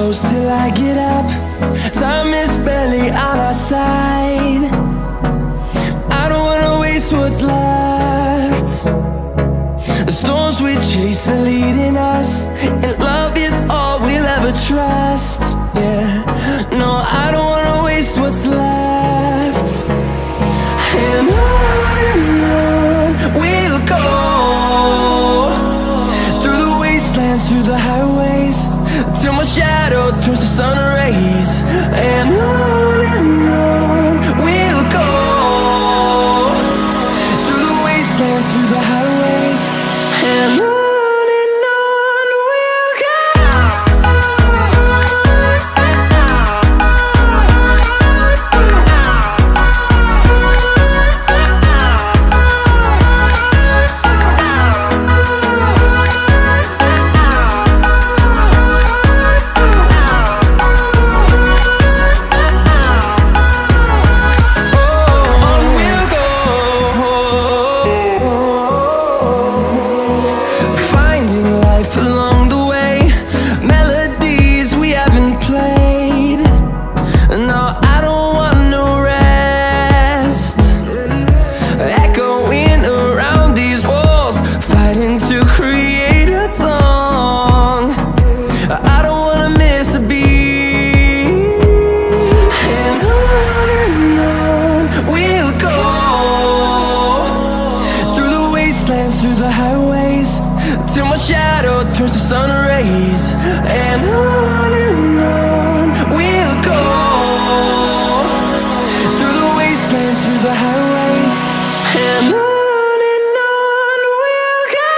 close till I get up. Time is barely on our side. I don't wanna waste what's left. The storms we chase are leading us, and love is all we'll ever trust. Yeah, no, I don't wanna waste what's left. And on we'll go, through the wastelands, through the highways, till my shadow turns to sun rays. And on we'll go, through the wastelands, through the highways, and on we'll go. Through the highways, till my shadow turns to sun rays. And on we'll go, through the wastelands, through the highways, and on we'll go.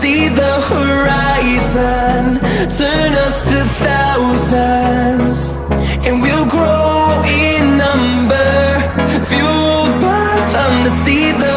See the horizon, turn us to thousands, and we'll grow in number, fueled by them to see the